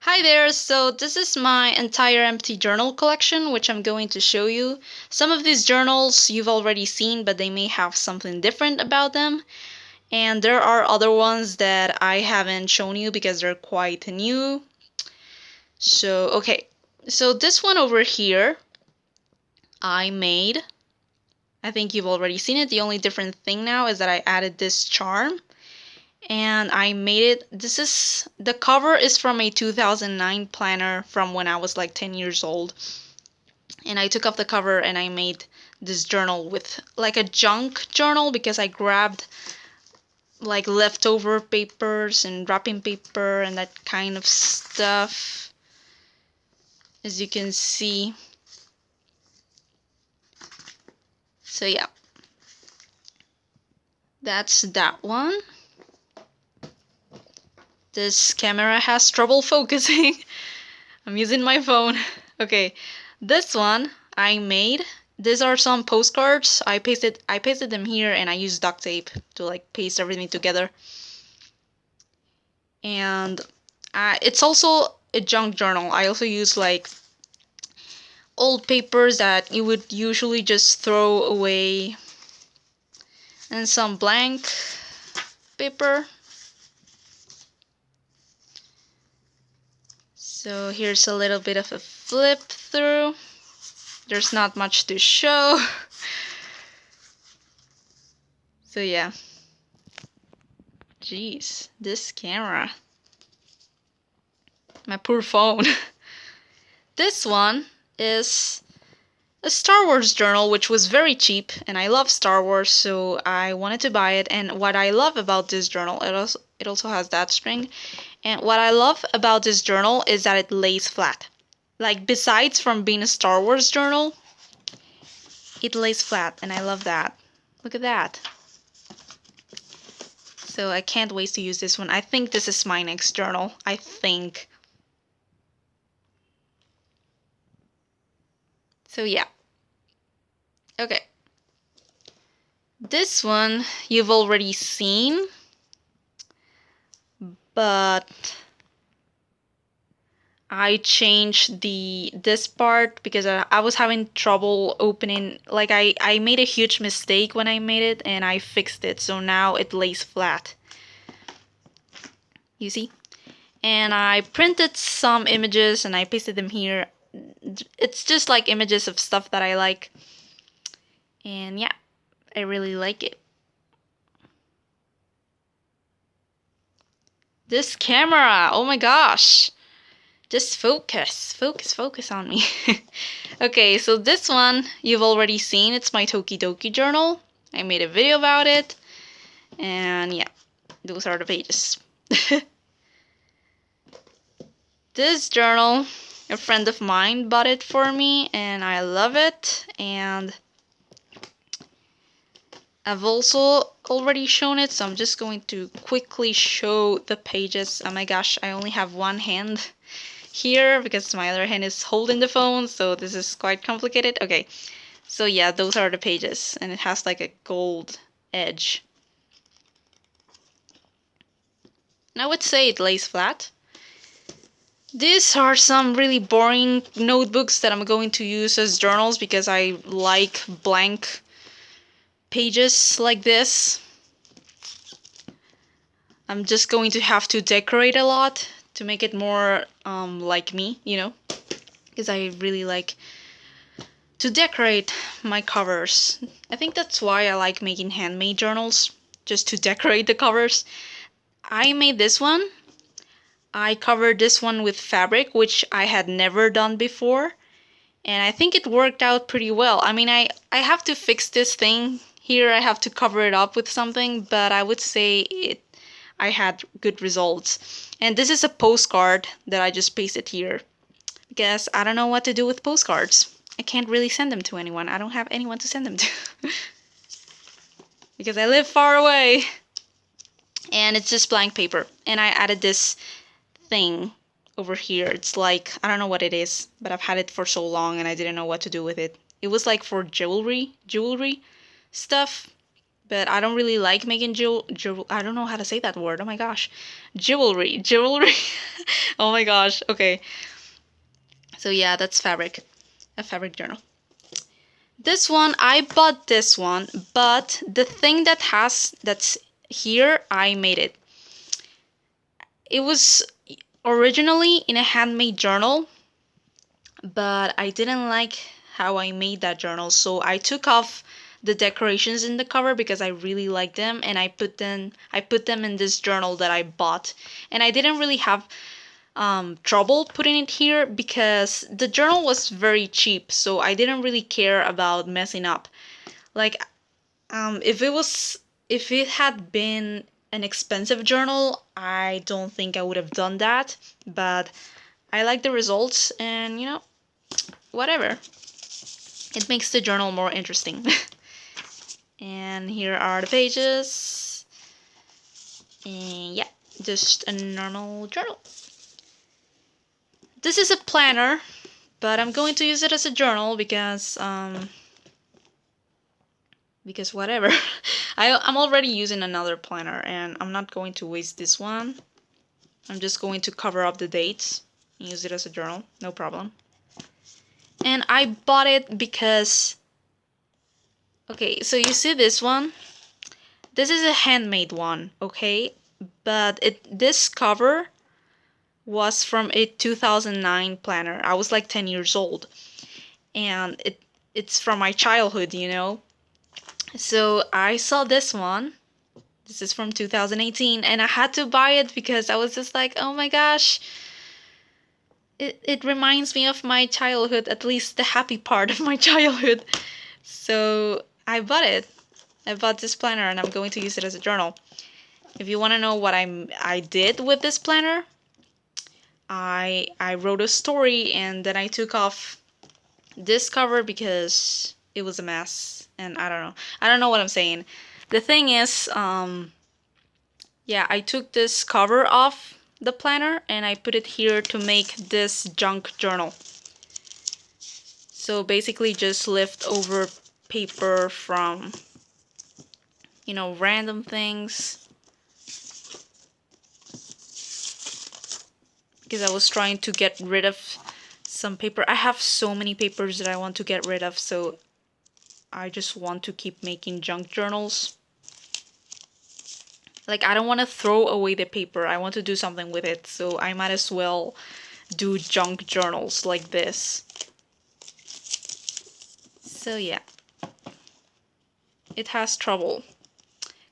Hi there, so this is my entire empty journal collection, which I'm going to show you. Some of these journals you've already seen, but they may have something different about them. And there are other ones that I haven't shown you because they're quite new. So this one over here, I made. I think you've already seen it. The only different thing now is that I added this charm. And I made it. The cover is from a 2009 planner from when I was like 10 years old. And I took off the cover and I made this journal with like a junk journal because I grabbed like leftover papers and wrapping paper and that kind of stuff. As you can see. So yeah. That's that one. This camera has trouble focusing. I'm using my phone. Okay, this one I made. These are some postcards. I pasted them here and I used duct tape to like paste everything together. And it's also a junk journal. I also use like old papers that you would usually just throw away and some blank paper. So here's a little bit of a flip through. There's not much to show. So yeah. Jeez, this camera. My poor phone. This one is a Star Wars journal, which was very cheap, and I love Star Wars, so I wanted to buy it. And what I love about this journal, it also has that string. And what I love about this journal is that it lays flat. Like, besides from being a Star Wars journal, it lays flat, and I love that. Look at that. So I can't wait to use this one. I think this is my next journal. I think. So yeah. Okay. This one you've already seen, but I changed this part because I was having trouble opening. Like I made a huge mistake when I made it and I fixed it. So now it lays flat. You see? And I printed some images and I pasted them here. It's just like images of stuff that I like. And yeah, I really like it. This camera, oh my gosh. Just focus on me. Okay, so this one you've already seen. It's my Tokidoki journal. I made a video about it. And yeah, those are the pages. This journal, a friend of mine bought it for me and I love it. And I've also already shown it, so I'm just going to quickly show the pages. Oh my gosh, I only have one hand here because my other hand is holding the phone, so this is quite complicated. Okay, so yeah, those are the pages, and it has like a gold edge. And I would say it lays flat. These are some really boring notebooks that I'm going to use as journals because I like blank pages like this. I'm just going to have to decorate a lot to make it more like me, you know, because I really like to decorate my covers. I think that's why I like making handmade journals, just to decorate the covers. I made this one. I covered this one with fabric, which I had never done before, and I think it worked out pretty well. I mean, I have to fix this thing here. I have to cover it up with something, but I would say I had good results. And this is a postcard that I just pasted here because I don't know what to do with postcards. I can't really send them to anyone. I don't have anyone to send them to because I live far away. And it's just blank paper. And I added this thing over here. It's like, I don't know what it is, but I've had it for so long and I didn't know what to do with it. It was like for jewelry stuff. but I don't really like making I don't know how to say that word. Oh my gosh. Jewelry. Oh my gosh. Okay. So yeah, that's fabric. A fabric journal. This one, I bought this one, but the thing that's here, I made it. It was originally in a handmade journal, but I didn't like how I made that journal, so I took off the decorations in the cover because I really like them, and I put them in this journal that I bought. And I didn't really have trouble putting it here because the journal was very cheap, so I didn't really care about messing up. Like, if it had been an expensive journal, I don't think I would have done that. But I like the results, and whatever. It makes the journal more interesting. And here are the pages. And yeah, just a normal journal. This is a planner, but I'm going to use it as a journal because whatever. I'm already using another planner, and I'm not going to waste this one. I'm just going to cover up the dates and use it as a journal, no problem. And I bought it because, okay, so you see this one? This is a handmade one, okay? But this cover was from a 2009 planner. I was like 10 years old. And it's from my childhood, So I saw this one. This is from 2018, and I had to buy it because I was just like, oh my gosh. It reminds me of my childhood, at least the happy part of my childhood. So I bought it. I bought this planner, and I'm going to use it as a journal. If you want to know what I did with this planner, I wrote a story, and then I took off this cover because it was a mess, and I don't know what I'm saying. The thing is, yeah, I took this cover off the planner and I put it here to make this junk journal. So basically just leftover paper from, random things. Because I was trying to get rid of some paper. I have so many papers that I want to get rid of, so I just want to keep making junk journals. Like, I don't want to throw away the paper. I want to do something with it, so I might as well do junk journals like this. So yeah. It has trouble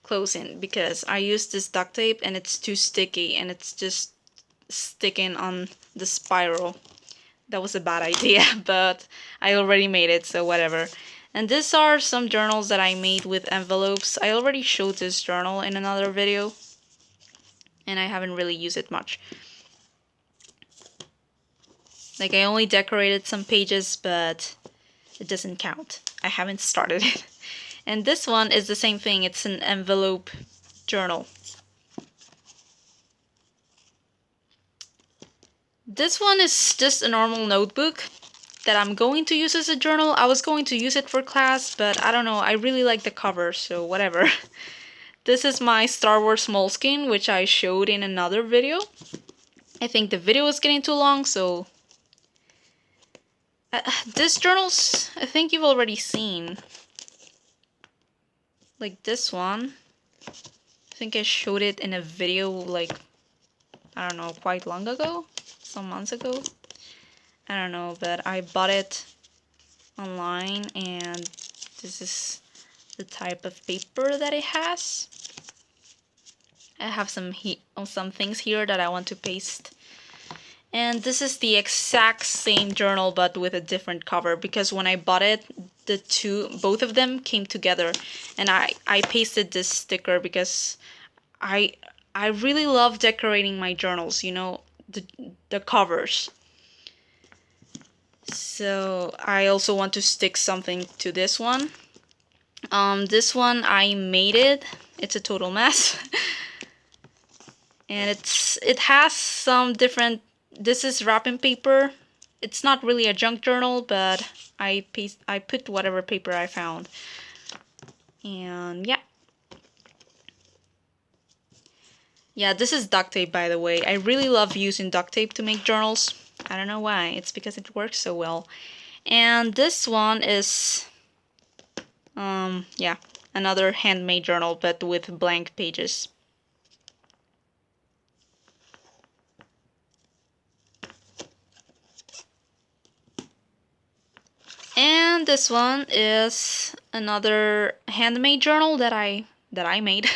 closing because I used this duct tape and it's too sticky and it's just sticking on the spiral. That was a bad idea, but I already made it, so whatever. And these are some journals that I made with envelopes. I already showed this journal in another video, and I haven't really used it much. Like, I only decorated some pages, but it doesn't count. I haven't started it. And this one is the same thing. It's an envelope journal. This one is just a normal notebook that I'm going to use as a journal. I was going to use it for class, but I don't know. I really like the cover, so whatever. This is my Star Wars moleskin, which I showed in another video. I think the video is getting too long, so... this journal's, I think you've already seen. Like this one. I think I showed it in a video, like, I don't know, quite long ago? Some months ago? I don't know, but I bought it online, and this is the type of paper that it has. I have some things here that I want to paste. And this is the exact same journal, but with a different cover, because when I bought it, both of them came together, and I pasted this sticker because I really love decorating my journals, the covers. So I also want to stick something to this one. This one I made it. It's a total mess. And it has some different, this is wrapping paper. It's not really a junk journal, but I put whatever paper I found. And yeah, Yeah, this is duct tape, by the way. I really love using duct tape to make journals. I don't know why. It's because it works so well. And this one is, yeah, another handmade journal, but with blank pages. And this one is another handmade journal that I made.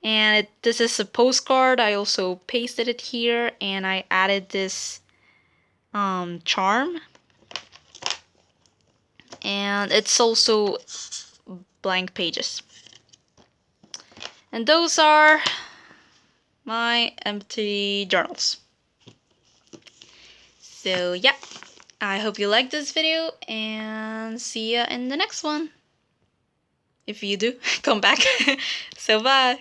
And this is a postcard. I also pasted it here, and I added this charm. And it's also blank pages. And those are my empty journals. So yeah, I hope you liked this video, and see ya in the next one. If you do, come back. So bye.